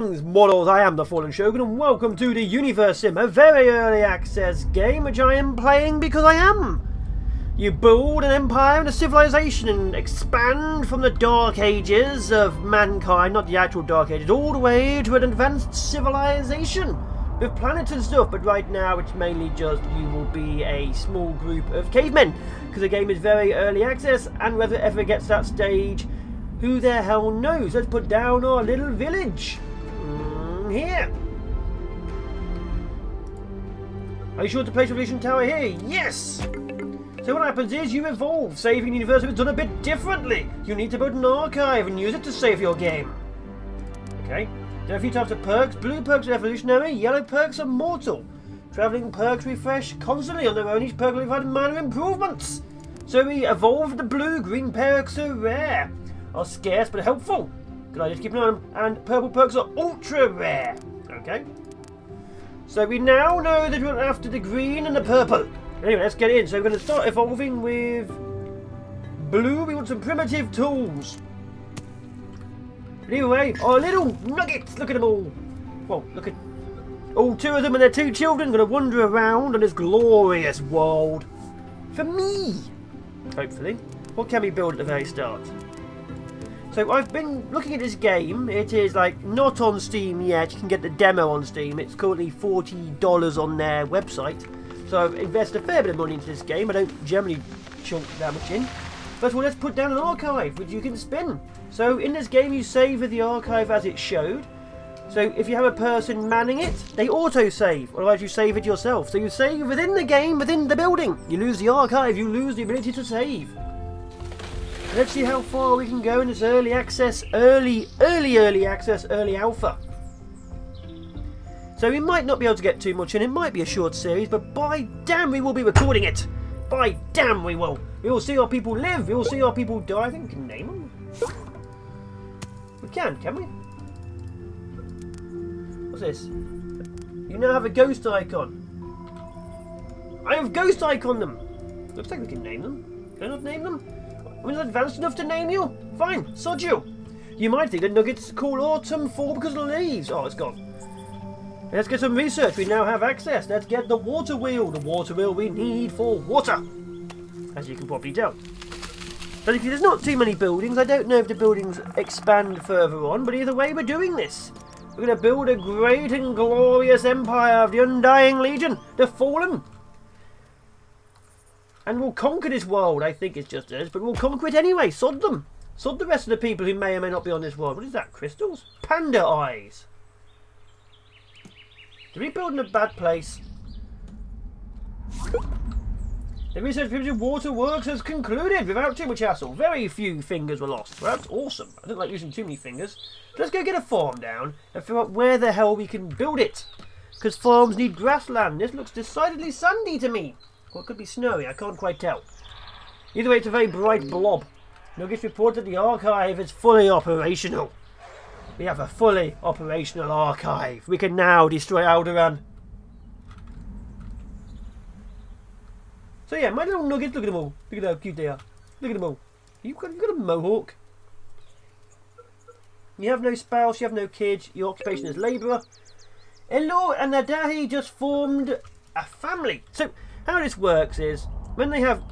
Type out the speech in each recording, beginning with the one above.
Greetings, mortals, I am the Fallen Shogun, and welcome to the Universim, a very early access game which I am playing because I am. You build an empire and a civilization and expand from the dark ages of mankind, not the actual dark ages, all the way to an advanced civilization with planets and stuff, but right now it's mainly just you will be a small group of cavemen because the game is very early access, and whether it ever gets to that stage, who the hell knows? Let's put down our little village. Here. Are you sure to place Revolution Tower here? Yes! So what happens is you evolve. Saving University is done a bit differently. You need to build an archive and use it to save your game. Okay. There are a few types of perks. Blue perks are evolutionary, yellow perks are mortal. Travelling perks refresh constantly on their own. Each perk will provide minor improvements. So we evolved the blue. Green perks are rare. Are scarce but helpful. Good idea to keep an eye on them. And purple perks are ultra rare. Okay. So we now know that we're after the green and the purple. Anyway, let's get in. So we're going to start evolving with blue. We want some primitive tools. But anyway, our little nuggets. Look at them all. Well, look at all two of them and their two children going to wander around on this glorious world. For me. Hopefully. What can we build at the very start? So I've been looking at this game. It is like not on Steam yet. You can get the demo on Steam. It's currently $40 on their website. So I've invested a fair bit of money into this game. I don't generally chunk that much in. First of all, let's put down an archive which you can spin. So in this game you save with the archive as it showed. So if you have a person manning it, they auto-save. Otherwise you save it yourself. So you save within the game, within the building. You lose the archive, you lose the ability to save. Let's see how far we can go in this early access, early access, early alpha. So we might not be able to get too much in. It might be a short series, but by damn we will be recording it. By damn we will. We will see our people live. We will see our people die. I think we can name them. We can we? What's this? You now have a ghost icon. I have ghost icon them. Looks like we can name them. Can I not name them? Am I not advanced enough to name you? Fine, sod you. You might think the nuggets call autumn fall because of the leaves. Oh, it's gone. Let's get some research. We now have access. Let's get the water wheel. The water wheel we need for water. As you can probably tell. But there's not too many buildings. I don't know if the buildings expand further on. But either way, we're doing this. We're going to build a great and glorious empire of the Undying Legion. The Fallen. And we'll conquer this world. I think it's just us. But we'll conquer it anyway. Sod them. Sod the rest of the people who may or may not be on this world. What is that? Crystals? Panda eyes. Did we build in a bad place? The research primitive water works has concluded without too much hassle. Very few fingers were lost. Well, that's awesome. I don't like using too many fingers. Let's go get a farm down and figure out where the hell we can build it. Because farms need grassland. This looks decidedly sandy to me. Or it could be snowy. I can't quite tell. Either way, it's a very bright blob. Nuggets report that the archive is fully operational. We have a fully operational archive. We can now destroy Alderaan. So yeah, my little nuggets, look at them all. Look at how cute they are. Look at them all. You've got a mohawk. You have no spouse, you have no kids, your occupation is labourer. Hello and Adahi just formed a family. So how this works is, when they have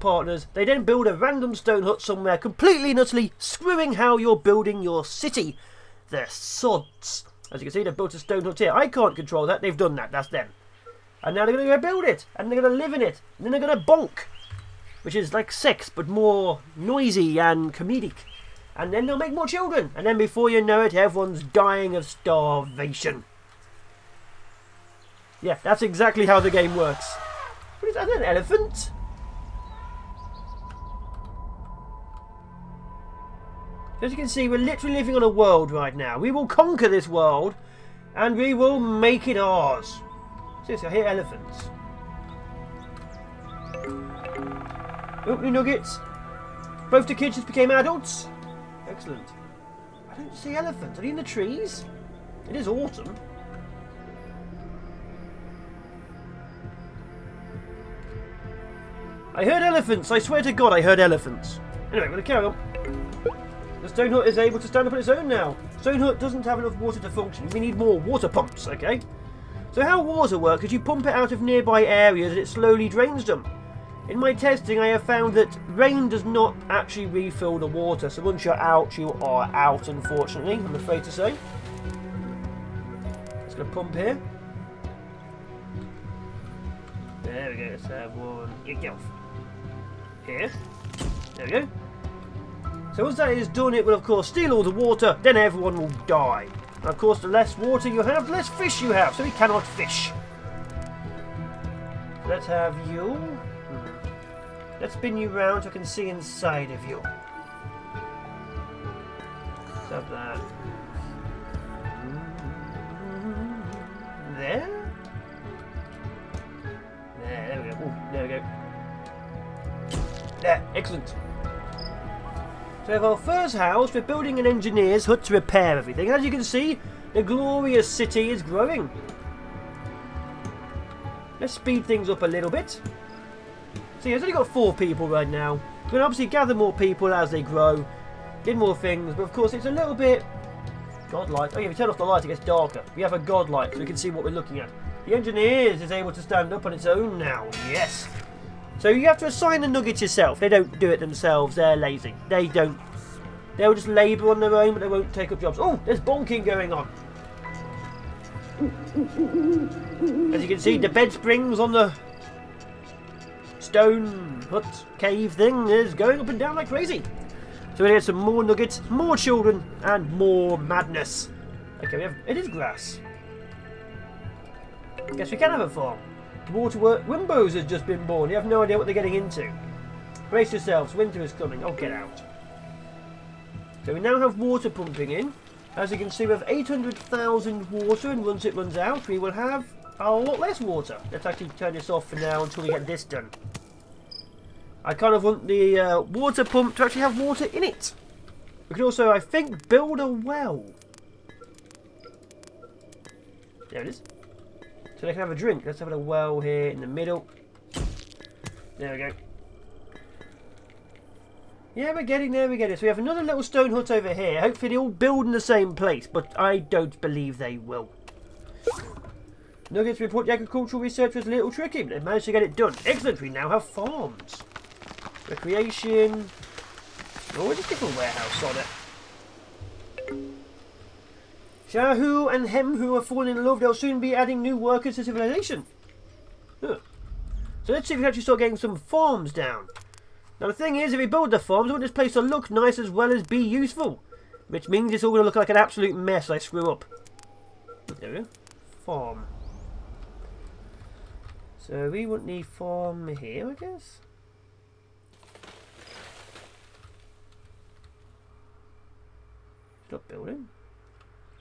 partners, they then build a random stone hut somewhere, completely and utterly screwing how you're building your city. They're sods. As you can see, they've built a stone hut here. I can't control that. They've done that. That's them. And now they're going to go build it. And they're going to live in it. And then they're going to bonk. Which is like sex, but more noisy and comedic. And then they'll make more children. And then before you know it, everyone's dying of starvation. Yeah, that's exactly how the game works. What is that, an elephant? As you can see, we're literally living on a world right now. We will conquer this world, and we will make it ours. Seriously, I hear elephants. Oh, new nuggets. Both the kids just became adults. Excellent. I don't see elephants. Are they in the trees? It is autumn. I heard elephants. I swear to God, I heard elephants. Anyway, I'm going to carry on. The stone hut is able to stand up on its own now. Stone hut doesn't have enough water to function. We need more water pumps, okay? So how water works is you pump it out of nearby areas and it slowly drains them. In my testing, I have found that rain does not actually refill the water. So once you're out, you are out, unfortunately, I'm afraid to say. Just going to pump here. There we go, let's have one. Get off. Here. There we go. So once that is done, it will of course steal all the water, then everyone will die. And of course, the less water you have, the less fish you have, so we cannot fish. So let's have you. Let's spin you round so I can see inside of you. Let's have that. There? There we go. Ooh, there we go. There, excellent. So we have our first house. We're building an engineer's hut to repair everything. As you can see, the glorious city is growing. Let's speed things up a little bit. So yeah, it's only got 4 people right now. We can obviously gather more people as they grow, get more things, but of course it's a little bit godlike. Oh yeah, if you turn off the light it gets darker. We have a godlight so we can see what we're looking at. The engineers is able to stand up on its own now. Yes. So you have to assign the nuggets yourself. They don't do it themselves. They're lazy. They don't. They'll just labour on their own, but they won't take up jobs. Oh, there's bonking going on. As you can see, the bed springs on the stone hut cave thing is going up and down like crazy. So we get some more nuggets, more children, and more madness. Okay, we have. It is grass. Guess we can have a farm. Waterwork. Wimbos has just been born. You have no idea what they're getting into. Brace yourselves. Winter is coming. Oh, get out. So we now have water pumping in. As you can see, we have 800,000 water, and once it runs out, we will have a lot less water. Let's actually turn this off for now until we get this done. I kind of want the water pump to actually have water in it. We can also, I think, build a well. There it is. So they can have a drink. Let's have a well here in the middle. There we go. Yeah, we're getting there, we're getting there. So we have another little stone hut over here. Hopefully they all build in the same place, but I don't believe they will. Nuggets report the agricultural research was a little tricky, but they managed to get it done. Excellent, we now have farms. Recreation. Oh, just different warehouse on it. Shahu and Hemhu are falling in love. They'll soon be adding new workers to civilization. Huh. So let's see if we can actually start getting some farms down. Now the thing is, if we build the farms, I want this place to look nice as well as be useful. Which means it's all going to look like an absolute mess I screw up. There we go. Farm. So we want the farm here, I guess. Stop building.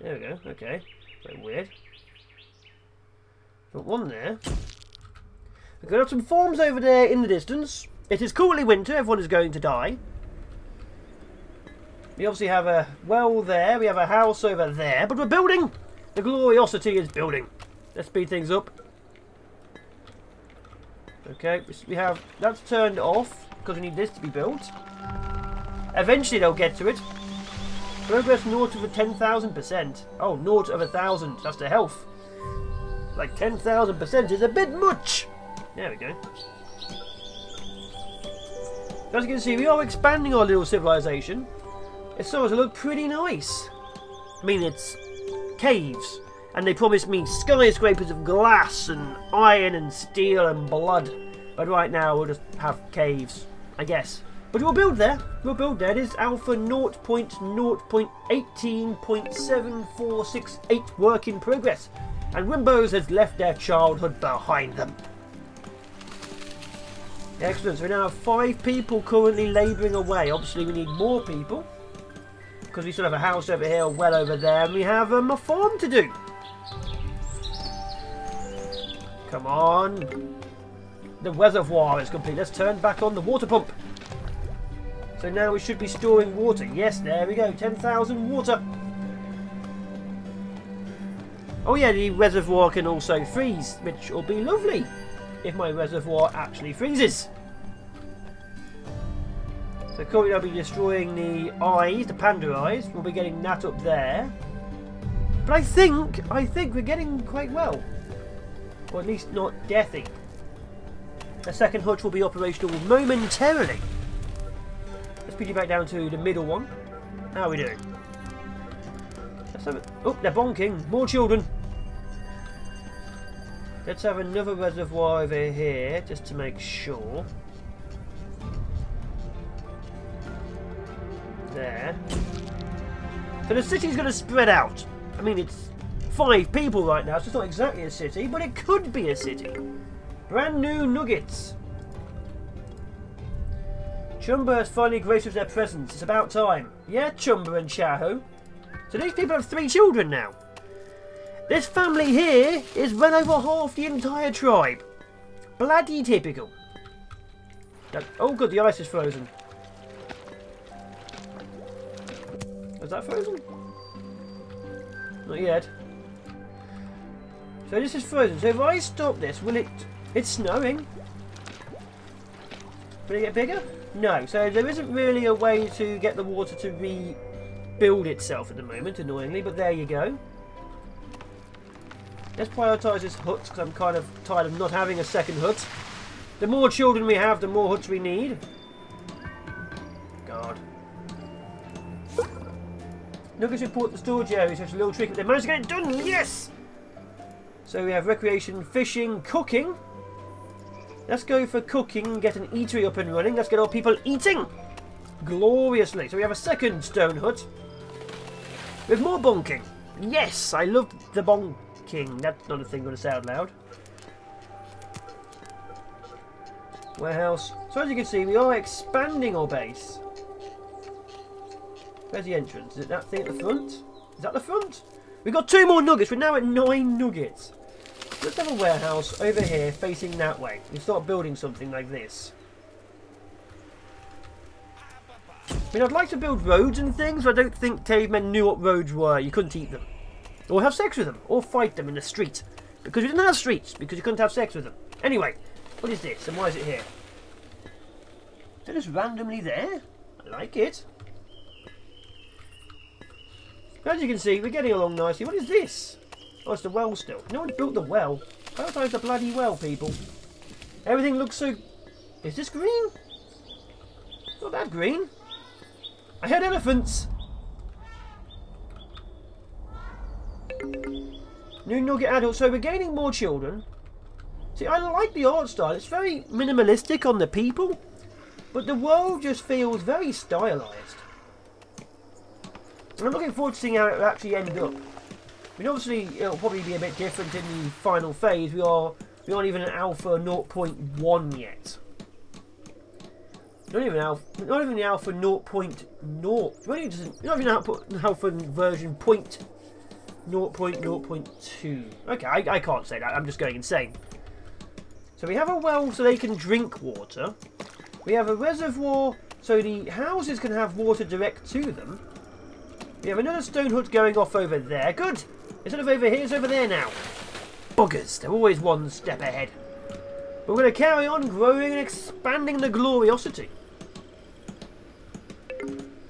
There we go, okay. Very weird. Got one there. We've got some farms over there in the distance. It is currently winter, everyone is going to die. We obviously have a well there, we have a house over there, but we're building! The gloriosity is building. Let's speed things up. Okay, we have, that's turned off, because we need this to be built. Eventually they'll get to it. Progress naught of a 10,000%. Oh, naught of 1,000. That's the health. Like 10,000% is a bit much. There we go. As you can see, we are expanding our little civilization. It's starting to look pretty nice. I mean, it's caves. And they promised me skyscrapers of glass and iron and steel and blood. But right now, we'll just have caves, I guess. But we'll build there. We'll build there. It is Alpha 0.0.18.7468 work in progress. And Wimbos has left their childhood behind them. Excellent. So we now have 5 people currently labouring away. Obviously we need more people. Because we still have a house over here, a well over there. And we have a farm to do. Come on. The reservoir is complete. Let's turn back on the water pump. So now we should be storing water. Yes, there we go. 10,000 water. Oh yeah, the reservoir can also freeze, which will be lovely if my reservoir actually freezes. So currently I'll be destroying the eyes, the panda eyes. We'll be getting that up there. But I think we're getting quite well. Or at least not deathy. The second hutch will be operational momentarily. Let's put you back down to the middle one. How are we doing? Let's have it. Oh, they're bonking. More children. Let's have another reservoir over here, just to make sure. There. So the city's going to spread out. I mean, it's 5 people right now, so it's not exactly a city, but it could be a city. Brand new nuggets. Chumba has finally graced with their presence. It's about time. Yeah, Chumba and Chaho. So these people have 3 children now. This family here is well over half the entire tribe. Bloody typical. Oh good, the ice is frozen. Is that frozen? Not yet. So this is frozen. So if I stop this, will it... It's snowing. Will it get bigger? No. So there isn't really a way to get the water to rebuild itself at the moment, annoyingly. But there you go. Let's prioritise this hut, because I'm kind of tired of not having a second hut. The more children we have, the more huts we need. God. Nuggets report the storage area, such a little trick, but they managed to get it done, yes! So we have recreation, fishing, cooking. Let's go for cooking and get an eatery up and running. Let's get our people eating gloriously. So we have a second stone hut with more bonking. Yes, I love the bonking. That's not a thing I'm going to say out loud. Warehouse. So as you can see, we are expanding our base. Where's the entrance? Is it that thing at the front? Is that the front? We've got 2 more nuggets. We're now at 9 nuggets. Let's have a warehouse over here facing that way. We start building something like this. I mean, I'd like to build roads and things, but I don't think cavemen knew what roads were. You couldn't eat them. Or have sex with them. Or fight them in the street. Because we didn't have streets. Because you couldn't have sex with them. Anyway, what is this? And why is it here? Is it just randomly there? I like it. As you can see, we're getting along nicely. What is this? Oh, it's the well still. No one built the well. Prioritize the bloody well, people. Everything looks so... Is this green? Not that green. I heard elephants. New nugget adult. So we're gaining more children. See, I like the art style. It's very minimalistic on the people. But the world just feels very stylized. And I'm looking forward to seeing how it will actually end up. I mean, obviously, it'll probably be a bit different in the final phase. We aren't even an alpha 0.1 yet. Not even the alpha 0.0. Not even alpha version 0.0.2. Okay, I can't say that. I'm just going insane. So we have a well so they can drink water. We have a reservoir so the houses can have water direct to them. We have another stone hut going off over there. Good. Instead of over here, it's over there now. Buggers. They're always one step ahead. But we're going to carry on growing and expanding the gloriosity.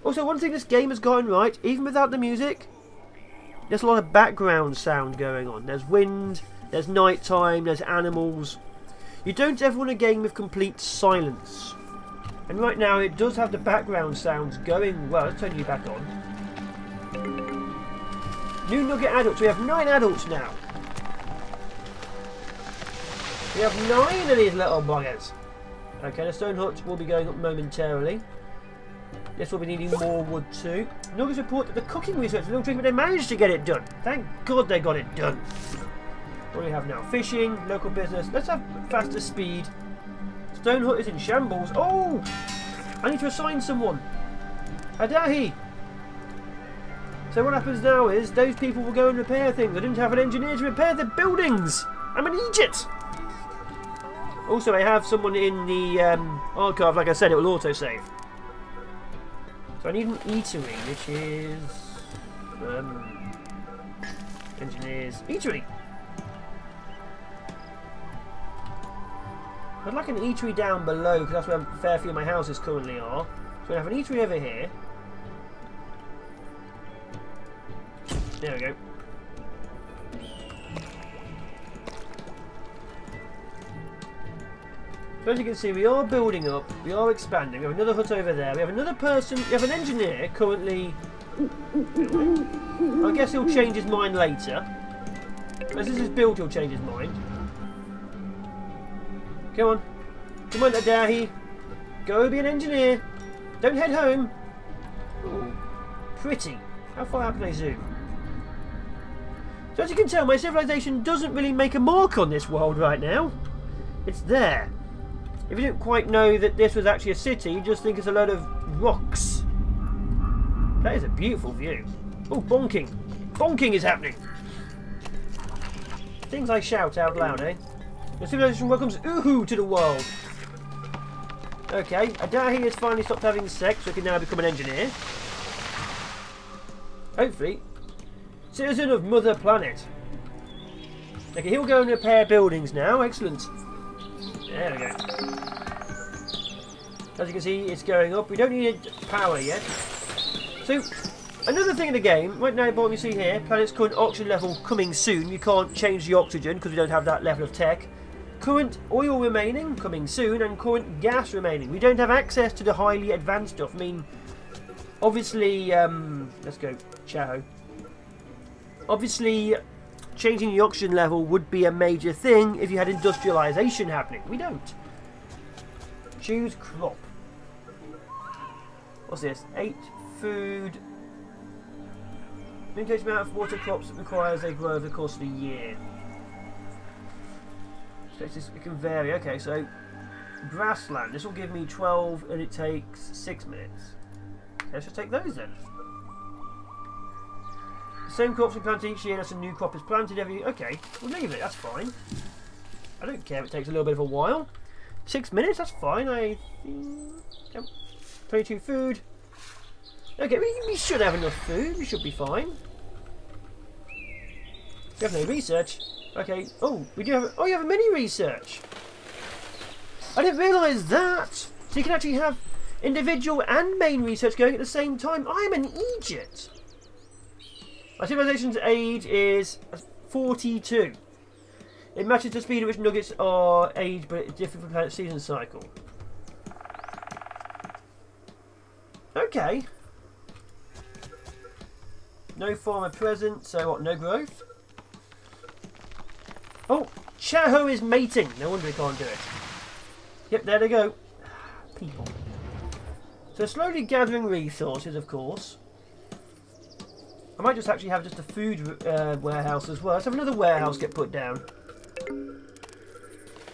Also, one thing this game has gotten right, even without the music, there's a lot of background sound going on. There's wind, there's nighttime, there's animals. You don't ever want a game with complete silence. And right now, it does have the background sounds going well. Let's turn you back on. New nugget adults. We have 9 adults now. We have 9 of these little buggers. Okay, the stone hut will be going up momentarily. This will be needing more wood too. Nuggets report that the cooking research is a little tricky, but they managed to get it done. Thank God they got it done. What do we have now? Fishing, local business. Let's have faster speed. Stone hut is in shambles. Oh! I need to assign someone. Adahi! So what happens now is those people will go and repair things. I didn't have an engineer to repair the buildings. I'm an idiot. Also, I have someone in the archive. Like I said, it will autosave. So I need an eatery, which is engineers eatery. I'd like an eatery down below because that's where a fair few of my houses currently are. So we have an eatery over here. There we go. So as you can see, we are building up, we are expanding. We have another hut over there. We have another person, we have an engineer currently. I guess he'll change his mind later. As this is built, he'll change his mind. Come on. Come on, Adahi. Go be an engineer. Don't head home. Ooh, pretty. How far out can I zoom? So as you can tell, my civilization doesn't really make a mark on this world right now. It's there. If you didn't quite know that this was actually a city, you just think it's a load of rocks. That is a beautiful view. Oh, bonking. Bonking is happening. Things I shout out loud, eh? The civilization welcomes Uhu to the world. Okay, Adahi has finally stopped having sex, so he can now become an engineer. Hopefully. Citizen of Mother Planet. Okay, he'll go and repair buildings now. Excellent. There we go. As you can see, it's going up. We don't need power yet. So, another thing in the game, right now, bottom you see here, planet's current oxygen level coming soon. You can't change the oxygen because we don't have that level of tech. Current oil remaining, coming soon, and current gas remaining. We don't have access to the highly advanced stuff. I mean, obviously, let's go, Chaho. Obviously, changing the oxygen level would be a major thing if you had industrialization happening. We don't. Choose crop. What's this? 8 food. Limited amount of water crops that requires they grow over the course of the year. So it can vary. Okay, so grassland. This will give me 12 and it takes 6 minutes. Okay, let's just take those then. Same crops we plant each year, that's a new crop is planted every year. Okay, we'll leave it, that's fine. I don't care if it takes a little bit of a while. 6 minutes, that's fine. I think. Yep. 22 food. Okay, we should have enough food, we should be fine. We have no research. Okay, oh, we do have. Oh, you have a mini research. I didn't realise that. So you can actually have individual and main research going at the same time. I'm an Egypt. My civilization's age is 42. It matches the speed at which nuggets are aged, but it's different from planet season cycle. Okay. No farmer present, so what, no growth? Oh, Chaho is mating. No wonder he can't do it. Yep, there they go. People. So slowly gathering resources, of course. I might just actually have just a food warehouse as well. Let's have another warehouse get put down.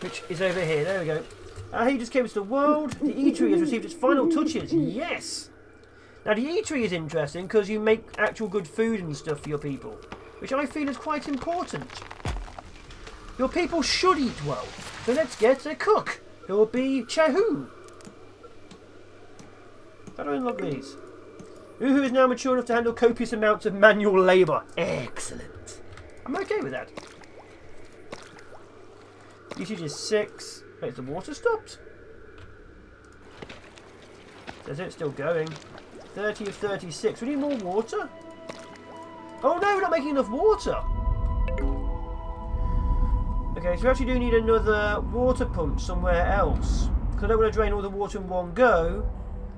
Which is over here. There we go. He just came to the world. The eatery has received its final touches. Yes! Now the eatery is interesting because you make actual good food and stuff for your people. Which I feel is quite important. Your people should eat well. So let's get a cook. Who will be Chahu. How do I unlock these? Uhu is now mature enough to handle copious amounts of manual labour. Excellent. I'm okay with that. Usage is 6. Wait, the water stopped? Says it's still going. 30 of 36. We need more water? Oh no, we're not making enough water. Okay, so we actually do need another water pump somewhere else. Because I don't want to drain all the water in one go.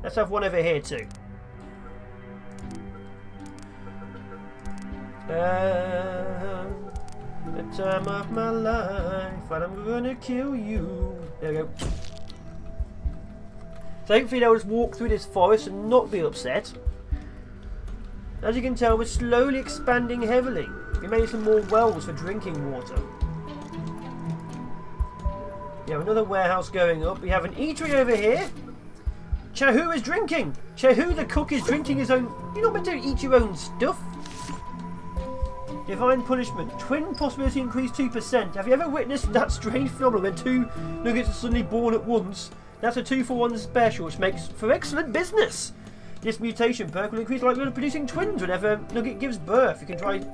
Let's have one over here too. The time of my life, and I'm gonna kill you. There we go. So hopefully they'll just walk through this forest and not be upset. As you can tell, we're slowly expanding heavily. We made some more wells for drinking water. We have another warehouse going up. We have an eatery over here. Chahu is drinking. Chahu the cook is drinking his own. You're not meant to eat your own stuff. Divine punishment. Twin possibility increased 2%. Have you ever witnessed that strange phenomenon when 2 nuggets are suddenly born at once? That's a 2-for-1 special, which makes for excellent business. This mutation perk will increase the likelihood of producing twins whenever nugget gives birth. You can try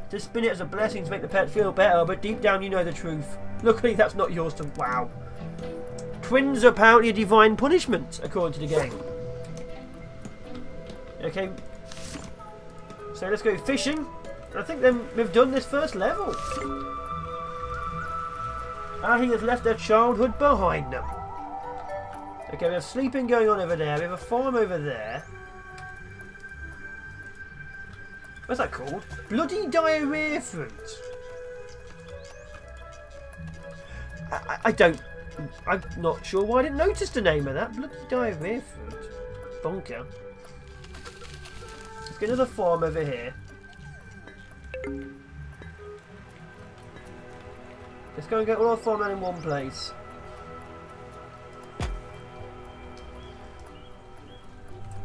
to spin it as a blessing to make the pet feel better, but deep down you know the truth. Luckily that's not yours to... Wow. Twins are apparently a divine punishment, according to the game. Okay. So let's go fishing. I think then we've done this first level. He has left their childhood behind them. Okay, we have sleeping going on over there. We have a farm over there. What's that called? Bloody diarrhea fruit. I'm not sure why I didn't notice the name of that. Bloody diarrhea fruit. Bonker. Let's get another farm over here. Let's go and get all our farmland in one place.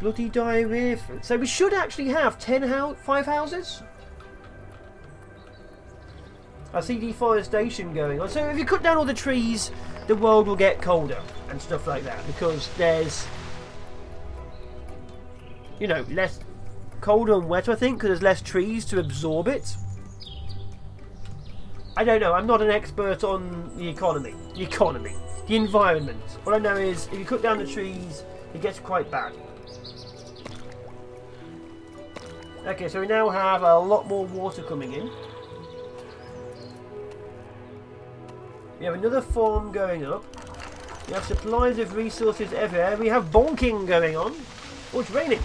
Bloody diarrhea fruit. So we should actually have 5 houses. I see deforestation going on. So if you cut down all the trees, the world will get colder and stuff like that. Because there's, you know, less colder and wetter, I think, because there's less trees to absorb it. I don't know. I'm not an expert on the economy. The environment. All I know is if you cut down the trees, it gets quite bad. Okay, so we now have a lot more water coming in. We have another farm going up. We have supplies of resources everywhere. We have bonking going on. Oh, it's raining.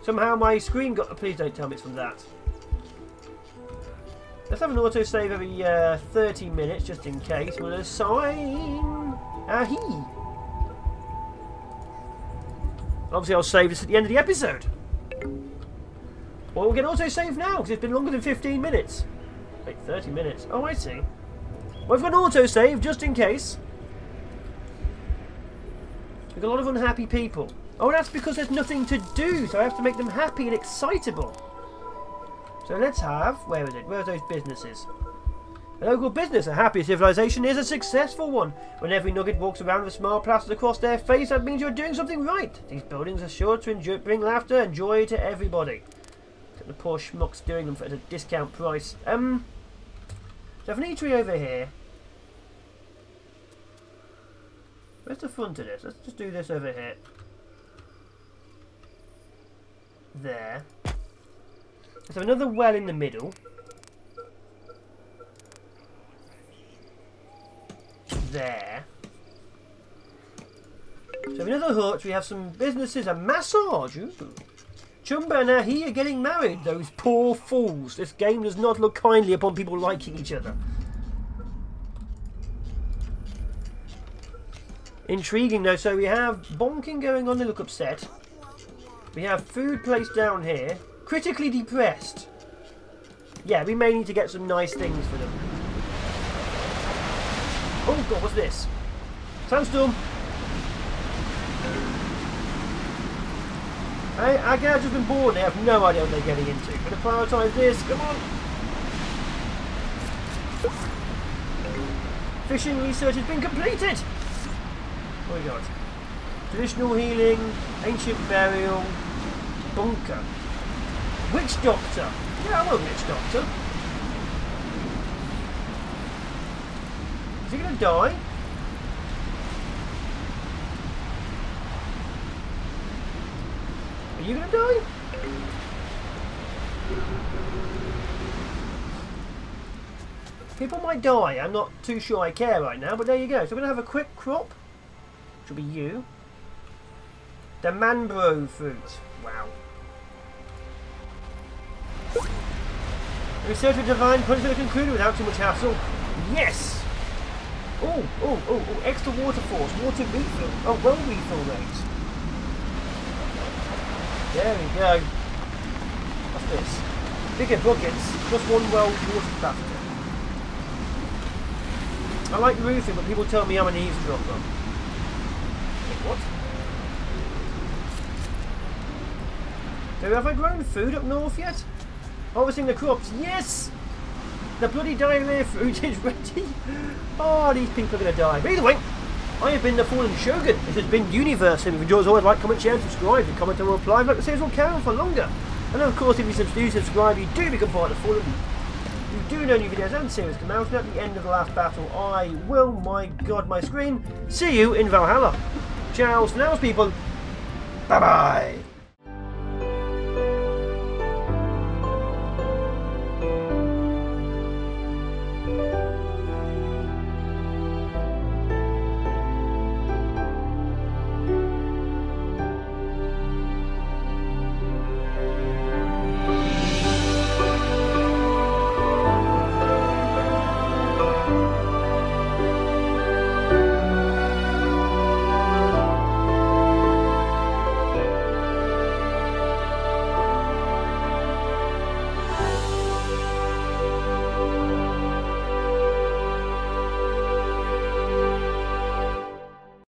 Somehow my screen got... Please don't tell me it's from that. Let's have an autosave every 30 minutes, just in case. We'll assign... Ahee. Obviously, I'll save this at the end of the episode. Well, we'll get autosave now, because it's been longer than 15 minutes. Wait, 30 minutes. Oh, I see. Well, I've got an autosave, just in case. We've got a lot of unhappy people. Oh, that's because there's nothing to do, so I have to make them happy and excitable. So let's have... Where is it? Where are those businesses? A local business, a happy civilization, is a successful one. When every nugget walks around with a smile plastered across their face, that means you're doing something right. These buildings are sure to bring laughter and joy to everybody. The poor schmuck's doing them at a discount price. So I have an eatery over here. Where's the front of this? Let's just do this over here. There. Let's have another well in the middle. There. So another hutch. We have some businesses. A massage. Ooh. Chumba and Ahi are getting married. Those poor fools. This game does not look kindly upon people liking each other. Intriguing though. So we have bonking going on. They look upset. We have food placed down here. Critically depressed. Yeah, we may need to get some nice things for them. Oh god, what's this? Sandstorm. Our guys have just been born. They have no idea what they're getting into. Going to prioritise this. Come on. Fishing research has been completed. What we got? Traditional healing, ancient burial, bunker, witch doctor. Yeah, I want a witch doctor. Is he going to die? Are you going to die? People might die. I'm not too sure I care right now, but there you go. So we're going to have a quick crop. Which will be you. The mangrove fruit. Wow. Research for divine punishment concluded without too much hassle. Yes! Oh, extra water force. Water refill. Oh, well refill rate. There we go. What's this? Bigger buckets, plus one well water capacity. I like roofing, but people tell me I'm an eavesdropper. Wait, what? So have I grown food up north yet? Harvesting the crops. Yes! The bloody diarrhea fruit is ready. Oh, these people are going to die. But either way, I have been the Fallen Shogun. This has been Universim. If you enjoyed, as always, like, comment, share, and subscribe. And comment and reply. I'd like to say we'll carry on for longer. And of course, if you do subscribe, you do become part of the Fallen. You do know new videos and series come out. And at the end of the last battle, I will, my god, my screen, see you in Valhalla. Ciao for now, people. Bye-bye.